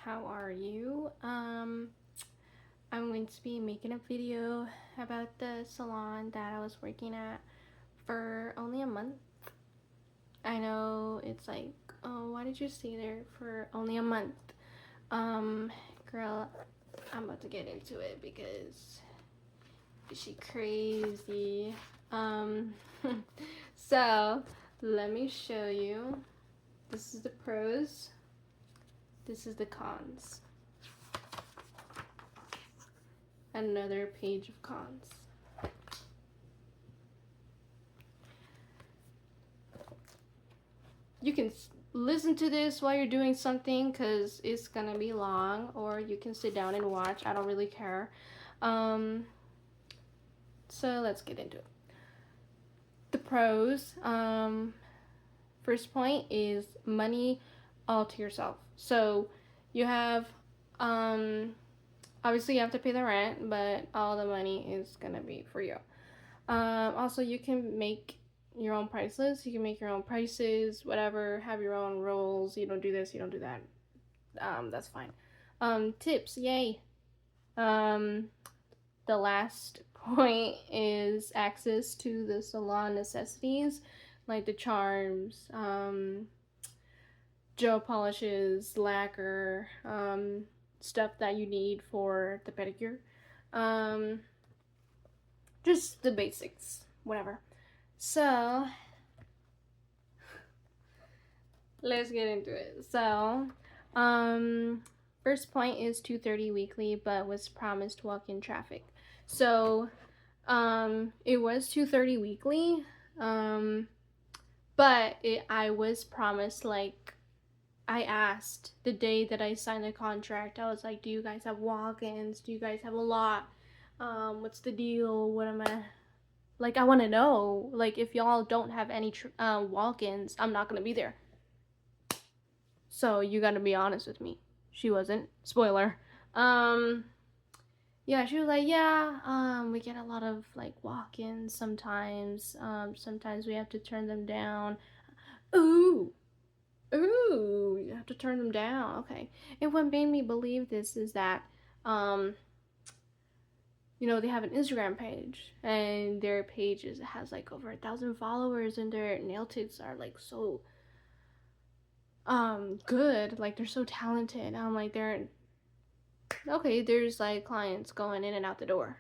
how are you? I'm going to be making a video about the salon that I was working at for only a month. I know it's like, oh, why did you stay there for only a month? Um, Girl, I'm about to get into it because she crazy. Um, so let me show you. This is the pros. This is the cons. Another page of cons. You can listen to this while you're doing something because it's gonna be long, or you can sit down and watch. I don't really care. So let's get into it. The pros. First point is money all to yourself. So you have obviously you have to pay the rent, but all the money is gonna be for you. Also, you can make your own price list. You can make your own prices, whatever. Have your own rules. You don't do this. You don't do that. That's fine. Tips, yay. Um, the last point is access to the salon necessities, like the charms, gel polishes, lacquer, stuff that you need for the pedicure. Um, just the basics, whatever. So let's get into it. So, first point is 2:30 weekly, but was promised walk-in traffic. So, it was 2:30 weekly, but I was promised, like, I asked the day that I signed the contract. I was like, "Do you guys have walk-ins? Do you guys have a lot? What's the deal? What am I?" Like, I want to know. Like, if y'all don't have any walk-ins, I'm not gonna be there. So you gotta be honest with me. She wasn't. Spoiler. Um, yeah, she was like, yeah, we get a lot of like walk-ins sometimes. Sometimes we have to turn them down. Ooh, ooh, you have to turn them down. Okay. And what made me believe this is that, um, they have an Instagram page, and their page has like over 1,000 followers, and their nail tips are like so good, like they're so talented. I'm like, they're okay, there's like clients going in and out the door.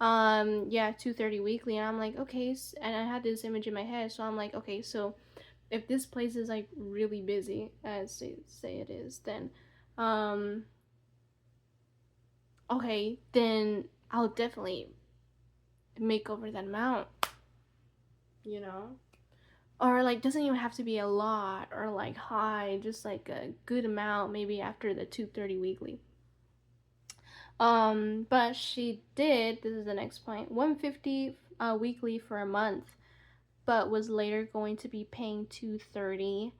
Yeah, 2:30 weekly, and I'm like, okay, and I had this image in my head, so I'm like, okay, so if this place is like really busy, as they say it is, then okay, then I'll definitely make over that amount, you know? Or like doesn't even have to be a lot or like high, just like a good amount maybe after the 2:30 weekly. But she did, this is the next point, 150 weekly for a month, but was later going to be paying 230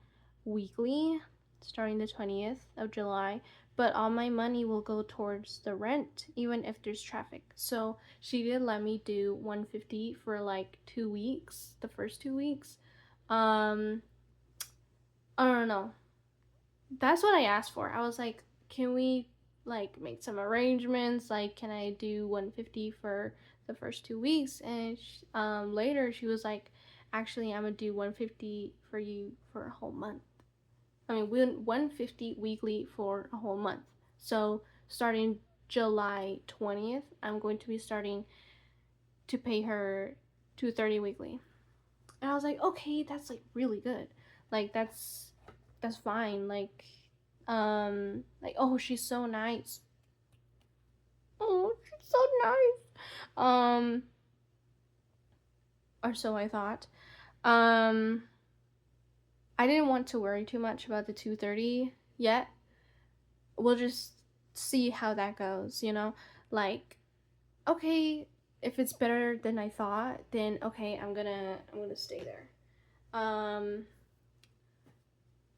weekly starting the 20th of July. But all my money will go towards the rent, even if there's traffic. So she did let me do 150 for like 2 weeks, the first 2 weeks. Um, I don't know. That's what I asked for. I was like, can we like make some arrangements? Like, can I do 150 for the first 2 weeks? And later she was like, actually, I'm gonna do 150 for you for a whole month. I mean, 150 weekly for a whole month. So starting July 20th, I'm going to be starting to pay her 230 weekly. And I was like, okay, that's like really good. Like that's fine. Like, oh, she's so nice. Oh, she's so nice. Or so I thought. Um, I didn't want to worry too much about the 2:30 yet. We'll just see how that goes, you know? Like, okay, if it's better than I thought, then okay, I'm gonna stay there. Um,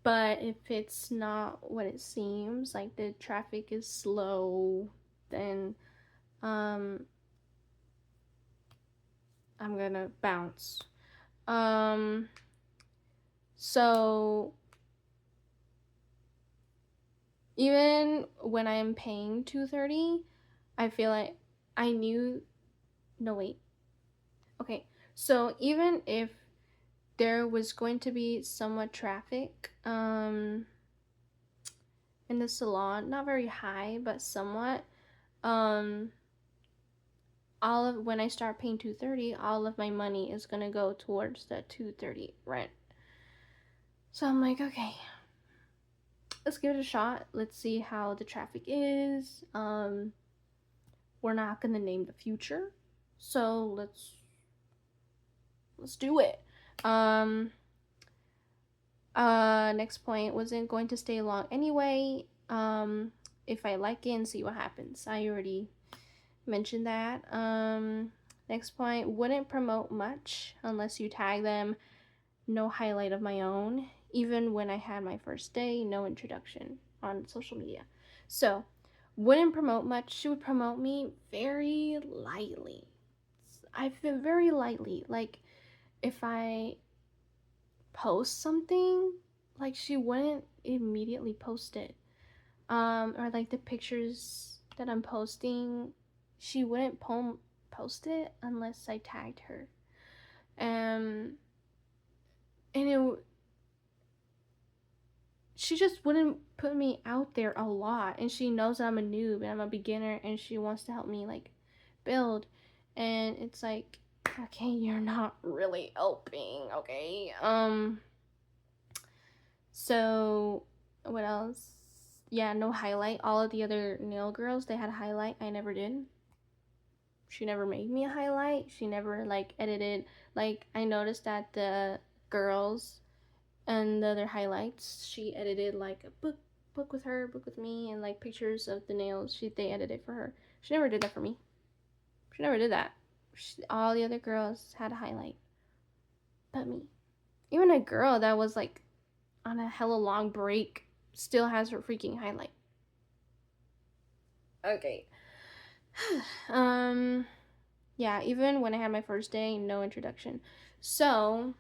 but if it's not what it seems, like the traffic is slow, then um I'm gonna bounce. Um so even when I'm paying 230, I feel like I knew. No, wait. Okay, so even if there was going to be somewhat traffic in the salon, not very high, but somewhat, um all of when I start paying 230, all of my money is gonna go towards the 230 rent. So I'm like, okay, let's give it a shot. Let's see how the traffic is. We're not gonna name the future, so let's do it. Um, Next point, wasn't going to stay long anyway. If I like it and see what happens. I already mentioned that. Next point, wouldn't promote much unless you tag them. No highlight of my own. Even when I had my first day, no introduction on social media. So, wouldn't promote much. She would promote me very lightly. I've been very lightly. Like, if I post something, like, she wouldn't immediately post it. Or like the pictures that I'm posting, she wouldn't post it unless I tagged her. And she just wouldn't put me out there a lot, and she knows that I'm a noob and I'm a beginner, and she wants to help me like build, and it's like, okay, you're not really helping, okay. So what else? Yeah, no highlight. All of the other nail girls, they had a highlight. I never did. She never made me a highlight. She never like edited. Like, I noticed that the girls and the other highlights, she edited like a book with her, book with me, and like pictures of the nails. They edited for her. She never did that for me. She never did that. All the other girls had a highlight, but me. Even a girl that was like on a hella long break still has her freaking highlight. Okay. um yeah, even when I had my first day, no introduction. So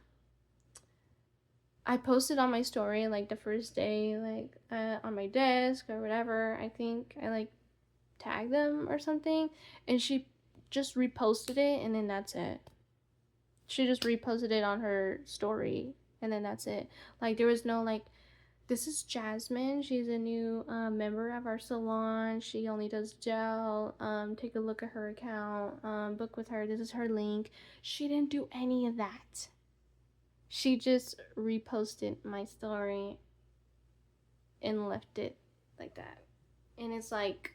I posted on my story like the first day, like on my desk or whatever. I think I like tagged them or something, and she just reposted it, and then that's it. She just reposted it on her story, and then that's it. Like, there was no like, this is Jasmine. She's a new member of our salon. She only does gel. Take a look at her account. Book with her. This is her link. She didn't do any of that. She just reposted my story and left it like that. And it's like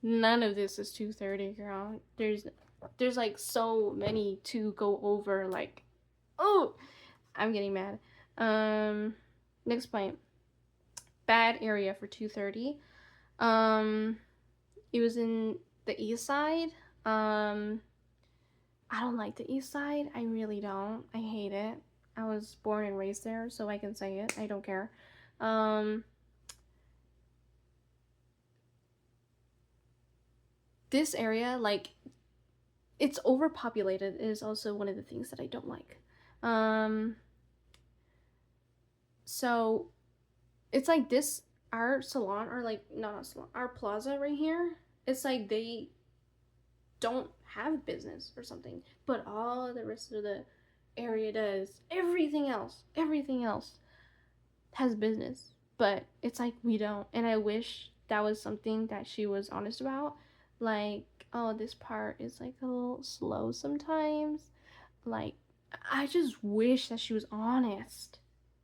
none of this is 230, girl. There's like so many to go over. Like, oh, I'm getting mad. Next point. Bad area for 230. It was in the east side. I don't like the east side. I really don't. I hate it. I was born and raised there, so I can say it. I don't care. This area, like, it's overpopulated is also one of the things that I don't like. So it's like this, our salon, or like, not a salon, our plaza right here, it's like they don't have business or something, but all the rest of the area does. Everything else has business, but it's like we don't. And I wish that was something that she was honest about. Like, oh, this part is like a little slow sometimes. Like, I just wish that she was honest.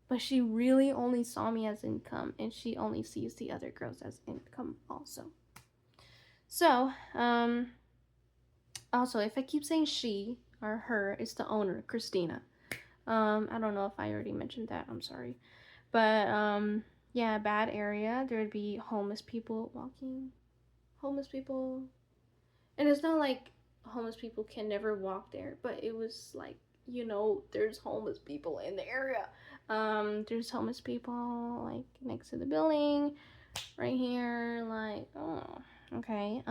But she really only saw me as income, and she only sees the other girls as income also. So, also, if I keep saying she or her, it's the owner, Christina. I don't know if I already mentioned that. I'm sorry. But yeah, bad area. There would be homeless people walking. Homeless people. And it's not like homeless people can never walk there, but it was like, there's homeless people in the area. There's homeless people like next to the building, right here, like, oh, okay.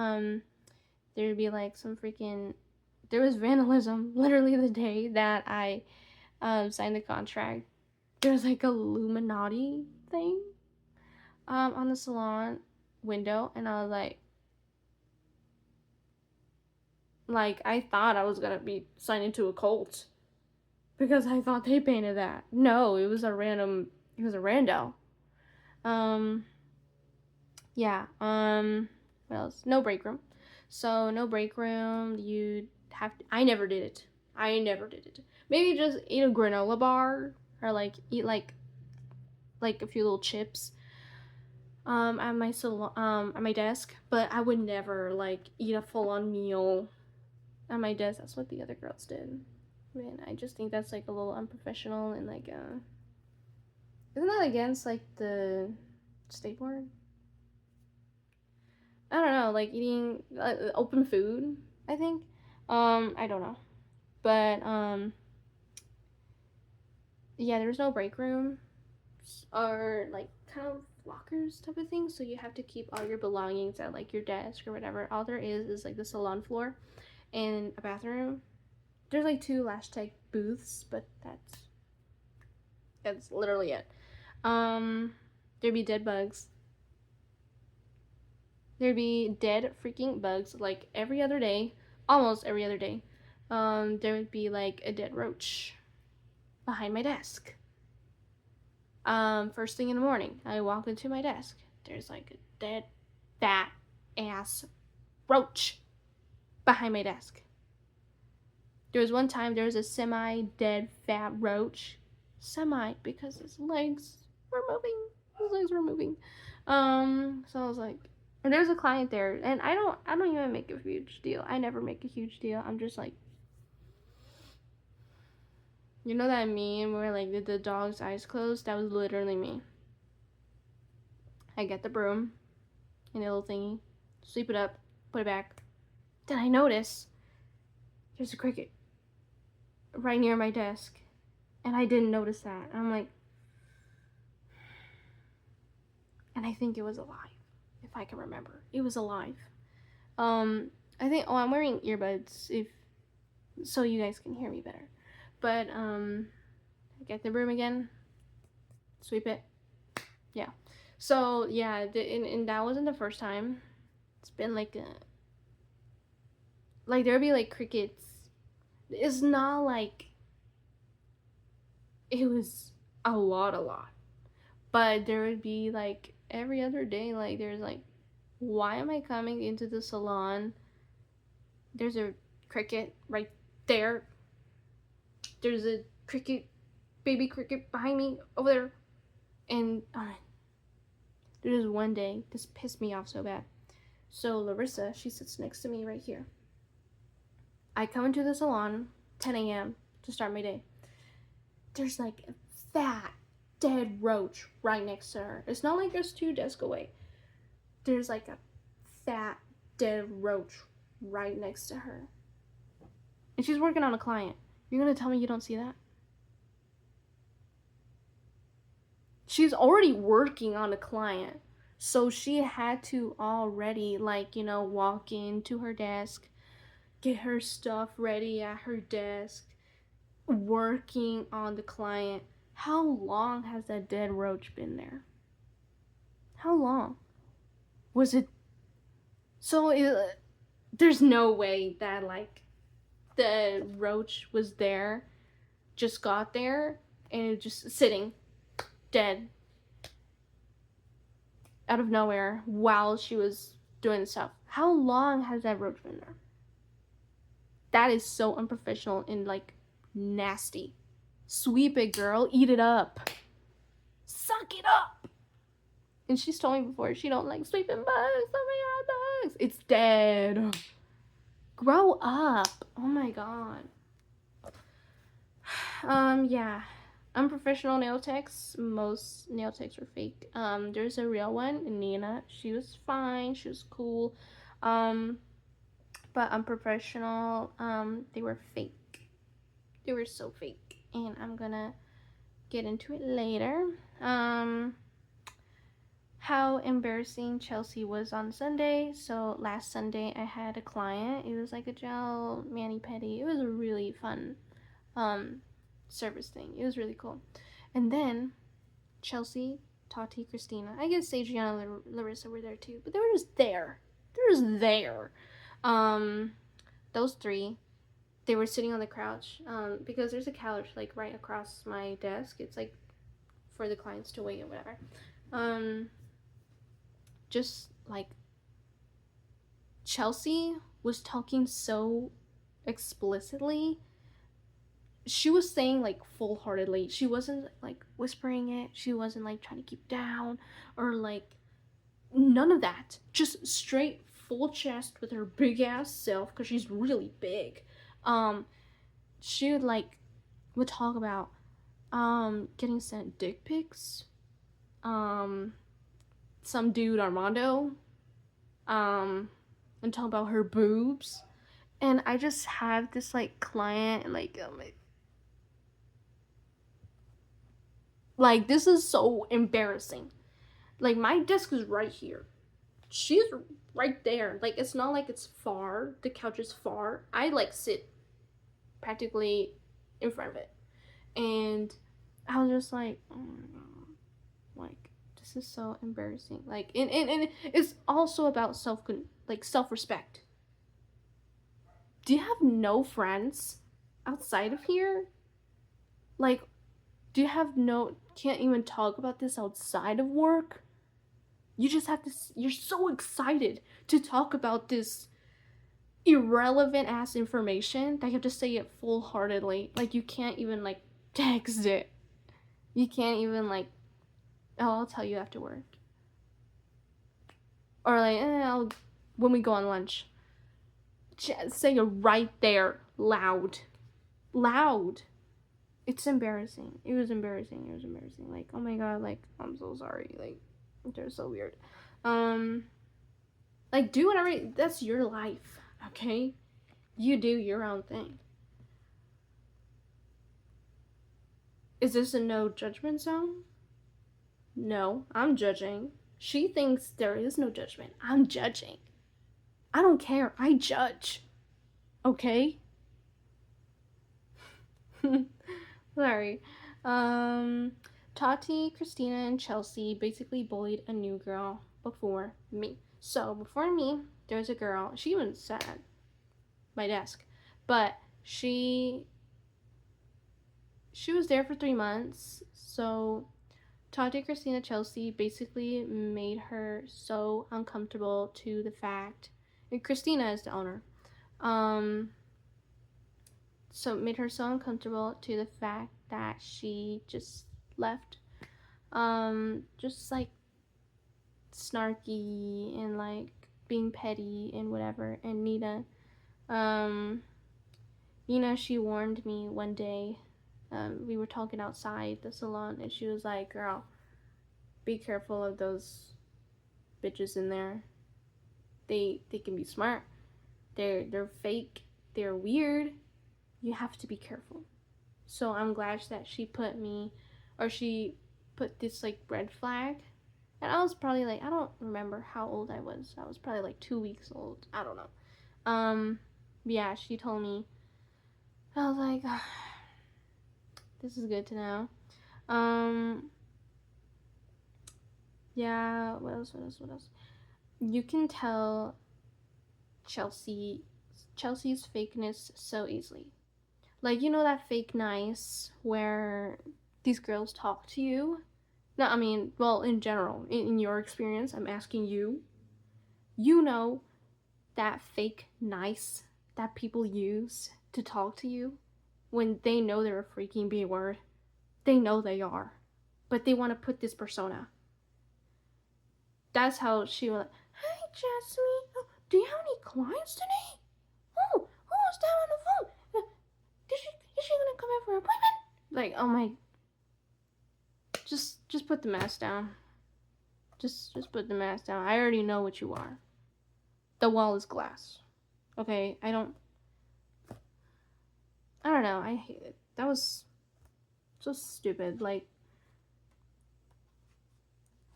There'd be like some freaking, there was vandalism literally the day that I signed the contract. There's like a Illuminati thing on the salon window, and I was like I thought I was gonna be signed into a cult because I thought they painted that. No, it was a rando. Um, yeah. What else? No break room. So no break room. You have to. I never did it. Maybe just eat a granola bar or like eat like a few little chips at my at my desk, but I would never like eat a full on meal at my desk. That's what the other girls did. Man, I just think that's like a little unprofessional and like isn't that against like the state board? I don't know, like eating open food, I think. I don't know. But yeah, there's no break room or like kind of lockers type of thing, so you have to keep all your belongings at like your desk or whatever. All there is like the salon floor and a bathroom. There's like 2 lash tech booths, but that's literally it. There'd be dead bugs. There'd be dead freaking bugs like every other day, almost every other day. There would be like a dead roach behind my desk. First thing in the morning, I walk into my desk. There's like a dead, fat ass roach behind my desk. There was one time there was a semi-dead fat roach. Semi, because his legs were moving. So I was like, and there's a client there, and I don't even make a huge deal. I never make a huge deal. I'm just like, you know that meme where like the dog's eyes closed? That was literally me. I get the broom and a little thingy, sweep it up, put it back. Then I notice there's a cricket right near my desk, and I didn't notice that. I'm like, and I think it was alive, if I can remember. It was alive. I think. Oh, I'm wearing earbuds if so you guys can hear me better. But get the broom again, sweep it. Yeah. So yeah, and that wasn't the first time. It's been like there'll be like crickets. It's not like it was a lot, but there would be like every other day. Like there's like, why am I coming into the salon? There's a cricket right there. There's a cricket, baby cricket behind me over there, and there's one day this pissed me off so bad. So Larissa, she sits next to me right here. I come into the salon 10 a.m. to start my day. There's like a fat, dead roach right next to her. It's not like there's 2 desks away. There's like a fat, dead roach right next to her. And she's working on a client. You're gonna tell me you don't see that? She's already working on a client. So she had to already, like, you know, walk into her desk, get her stuff ready at her desk, working on the client. How long has that dead roach been there? How long? Was it? So there's no way that, like, the roach was there, just got there, and just sitting, dead, out of nowhere while she was doing the stuff. How long has that roach been there? That is so unprofessional and like nasty. Sweep it, girl. Eat it up. Suck it up. And she's told me before she don't like sweeping bugs. Oh my god, bugs. It's dead. Grow up. Oh my god. Yeah. Unprofessional nail techs. Most nail techs are fake. There's a real one, Nina. She was fine. She was cool. But unprofessional. They were fake. They were so fake, and I'm gonna get into it later. How embarrassing Chelsea was on Sunday. So last Sunday I had a client. It was like a gel mani-pedi. It was really fun. service thing. It was really cool. And then Chelsea, Tati, Christina. I guess Adriana and Larissa were there too, but they were just there. They were just there. Those three, they were sitting on the couch. Because there's a couch like right across my desk. It's like for the clients to wait or whatever. Just like Chelsea was talking so explicitly. She was saying like full-heartedly. She wasn't like whispering it. She wasn't like trying to keep down or like none of that. Just straight full chest with her big ass self because she's really big. She would talk about getting sent dick pics. Some dude Armando. And talk about her boobs. And I just have this like client like this is so embarrassing. Like my desk is right here. She's right there. Like it's not like it's far. The couch is far. I like sit practically in front of it. And I was just like, oh my god. Like this is so embarrassing. Like and it's also about self-respect. Do you have no friends outside of here? Like do you have can't even talk about this outside of work? You just have to, you're so excited to talk about this irrelevant ass information that you have to say it full-heartedly. Like you can't even like text it. You can't even like, oh, I'll tell you after work. Or like, when we go on lunch. Just say it right there, loud. It's embarrassing. It was embarrassing. Like, oh my god, like, I'm so sorry. Like, they're so weird. Like, do whatever. That's your life, okay? You do your own thing. Is this a no judgment zone? No, I'm judging. She thinks there is no judgment. I'm judging. I don't care. I judge. Okay? Sorry. Tati, Christina, and Chelsea basically bullied a new girl before me. So before me, there was a girl. She even sat at my desk, but she was there for 3 months. So Tati, Christina, Chelsea basically made her so uncomfortable to the fact, and Christina is the owner. So it made her so uncomfortable to the fact that she just left. Just like snarky and like being petty and whatever. And Nina, she warned me one day. We were talking outside the salon, and she was like, "Girl, be careful of those bitches in there. They can be smart. They're fake. They're weird. You have to be careful." So I'm glad that she put this like red flag. And I was probably like, I don't remember how old I was. I was probably like 2 weeks old. I don't know. Yeah, she told me. I was like, oh, this is good to know. Yeah, what else? You can tell Chelsea's fakeness so easily. Like, that fake nice where these girls talk to you. No, I mean, well, in general, in your experience, I'm asking you. You know that fake nice that people use to talk to you when they know they're a freaking B-word. They know they are. But they want to put this persona. That's how she was like, "Hi, Jasmine. Oh, do you have any clients today? Oh, who's that on the phone? Is she gonna come in for an appointment?" Like, oh my. Just put the mask down. Just put the mask down. I already know what you are. The wall is glass. Okay, I don't know. I hate it. That was so stupid. Like,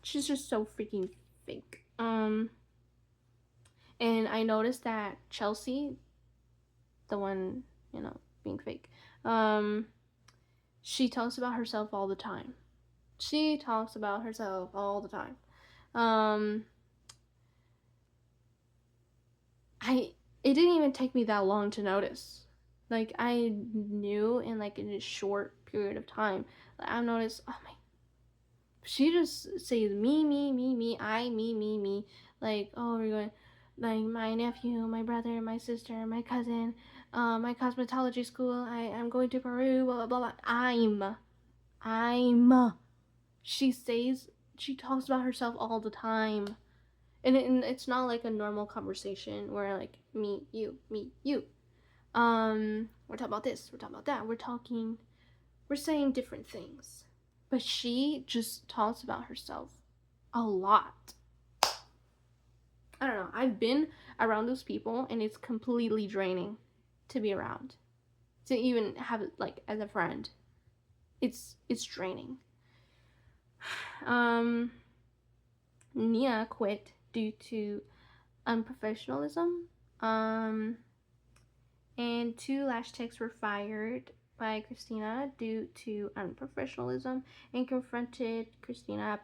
she's just so freaking fake. And I noticed that Chelsea, the one, being fake, She talks about herself all the time. She talks about herself all the time. It didn't even take me that long to notice. Like, I knew in like in a short period of time. Like, I noticed, oh my, she just says me, I, me. Like, oh, we're going, like, my nephew, my brother, my sister, my cousin, my cosmetology school, I'm going to Peru, blah, blah, blah, blah. She says, she talks about herself all the time. And it's not like a normal conversation where, like, me, you. We're talking about this, we're talking about that, we're saying different things. But she just talks about herself a lot. I don't know. I've been around those people and it's completely draining to be around. To even have it like as a friend. It's draining. Nia quit due to unprofessionalism. And 2 lash techs were fired by Christina due to unprofessionalism and confronted Christina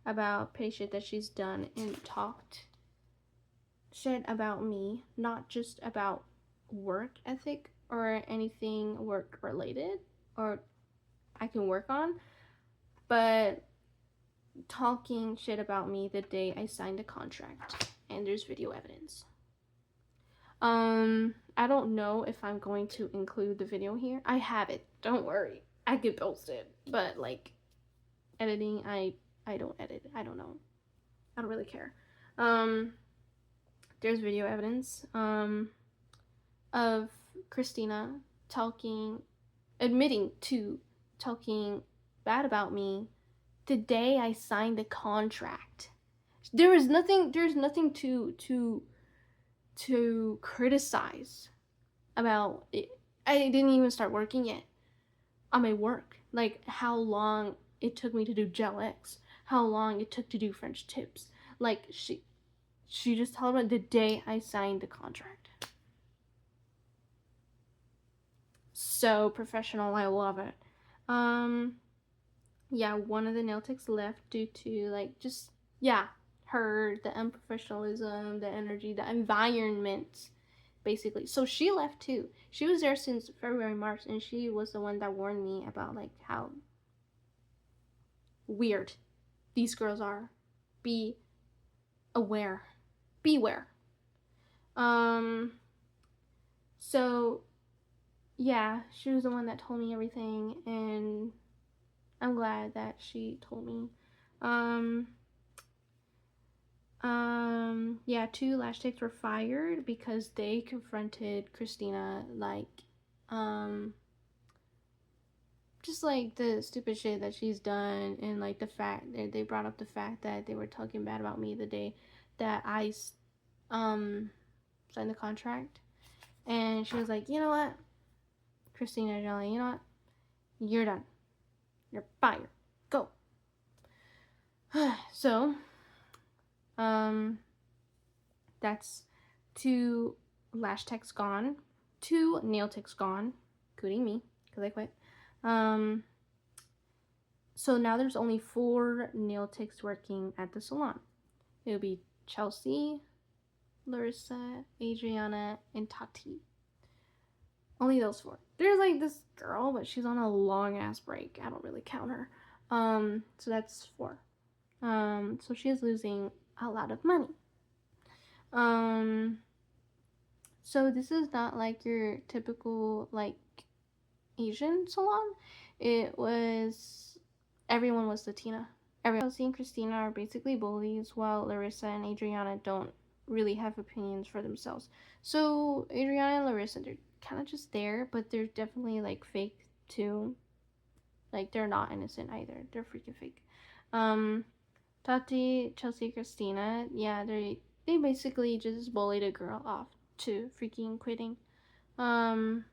about petty shit that she's done and talked shit about me, not just about work ethic or anything work related or I can work on, but talking shit about me the day I signed a contract, and there's video evidence. I don't know if I'm going to include the video here. I have it. Don't worry. I could post it. But like editing, I don't edit. I don't know. I don't really care. There's video evidence of Christina admitting to talking bad about me the day I signed the contract. There's nothing to criticize about it. I didn't even start working yet on my work. Like how long it took me to do Gel X, how long it took to do French tips. Like she just told me the day I signed the contract. So professional, I love it. Yeah, one of the nail techs left due to like just her, the unprofessionalism, the energy, the environment, basically. So she left too. She was there since February, March, and she was the one that warned me about like how weird these girls are. Be aware. Beware. So yeah, she was the one that told me everything, and I'm glad that she told me. Yeah, 2 lash techs were fired because they confronted Christina like, just like the stupid shit that she's done, and like the fact that they brought up the fact that they were talking bad about me the day that I signed the contract, and she was like, you know what, Christina, Jelly, you know what, you're done, you're fired, go. So that's 2 lash techs gone, 2 nail techs gone, including me, because I quit. So now there's only 4 nail techs working at the salon. It'll be Chelsea, Larissa, Adriana, and Tati. Only those 4. There's like this girl, but she's on a long ass break. I don't really count her. So that's 4. So she is losing a lot of money. So this is not like your typical like Asian salon. Everyone was Latina. Chelsea and Christina are basically bullies, while Larissa and Adriana don't really have opinions for themselves. So Adriana and Larissa, they're kind of just there, but they're definitely like fake too. Like they're not innocent either. They're freaking fake. Tati, Chelsea, Christina, yeah, they basically just bullied a girl off to freaking quitting. And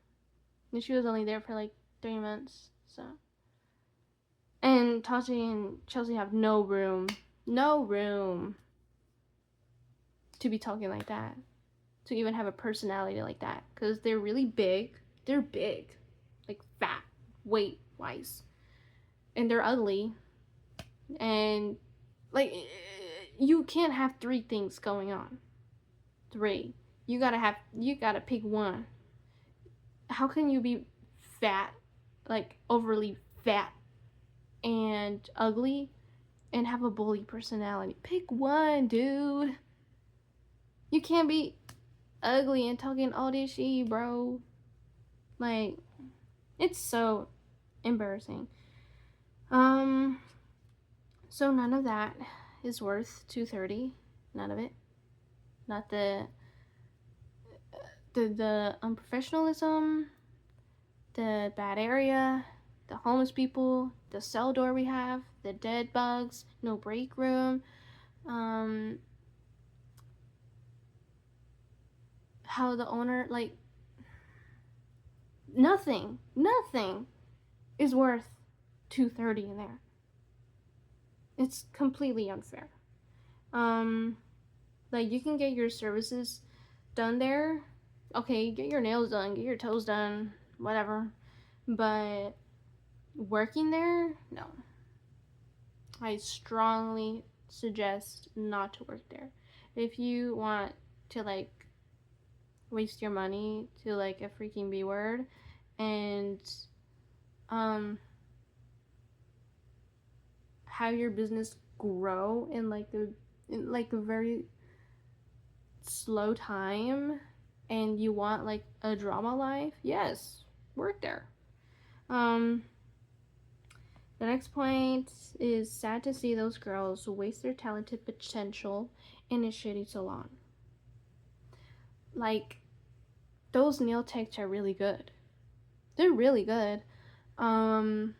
she was only there for like 3 months, so. And Tati and Chelsea have no room to be talking like that, to even have a personality like that, because they're really big. They're big, like fat, weight wise, and they're ugly, and like you can't have three things going on. Three. You gotta pick one. How can you be fat, like overly fat and ugly and have a bully personality? Pick one, dude. You can't be ugly and talking all this shit, bro. Like, it's so embarrassing. So none of that is worth 230. None of it. Not the unprofessionalism, the bad area, the homeless people, the cell door we have, the dead bugs, no break room, how the owner, like, nothing is worth 230 in there. It's completely unfair. Like, you can get your services done there. Okay, get your nails done, get your toes done, whatever. But working there, no. I strongly suggest not to work there. If you want to, like, waste your money to, like, a freaking B word and have your business grow in a very slow time, and you want like a drama life, yes, work there. The next point is sad to see those girls waste their talented potential in a shitty salon. Like, those nail techs are really good. They're really good. But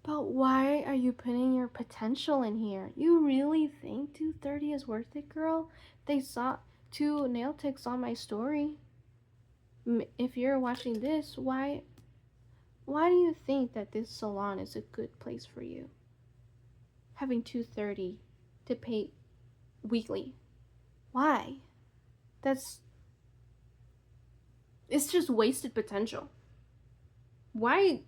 why are you putting your potential in here? You really think 230 is worth it, girl? They saw 2 nail techs on my story. If you're watching this, why do you think that this salon is a good place for you? Having 230 to pay weekly. Why? It's just wasted potential. Why?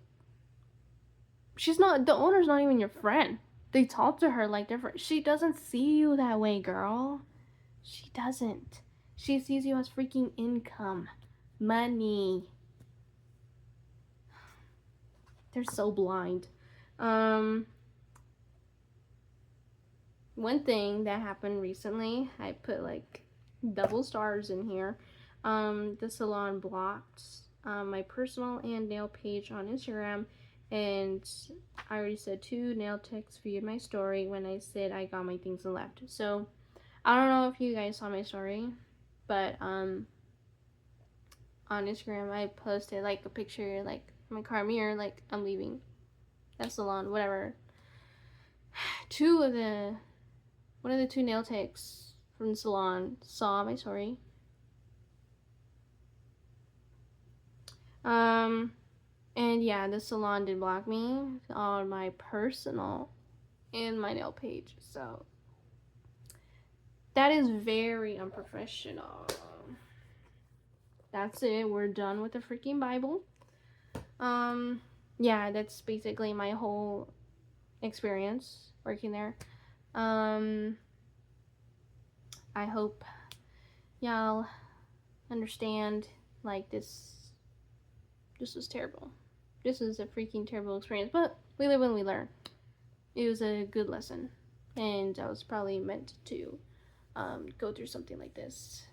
The owner's not even your friend. They talk to her like they're friends. She doesn't see you that way, girl. She doesn't. She sees you as freaking income. Money. They're so blind. One thing that happened recently, I put like double stars in here. The salon blocked my personal and nail page on Instagram, and I already said 2 nail techs viewed my story when I said I got my things and left. So I don't know if you guys saw my story, but on Instagram I posted like a picture like my car mirror, like I'm leaving that salon, whatever. One of the 2 nail techs from the salon saw my story. And yeah, the salon did block me on my personal and my nail page. So that is very unprofessional. That's it. We're done with the freaking Bible. Yeah, that's basically my whole experience working there. I hope y'all understand, like, this was terrible. This is a freaking terrible experience, but we live and we learn. It was a good lesson, and I was probably meant to go through something like this.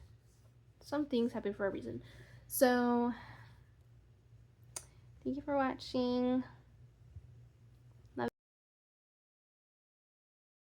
Some things happen for a reason. So thank you for watching.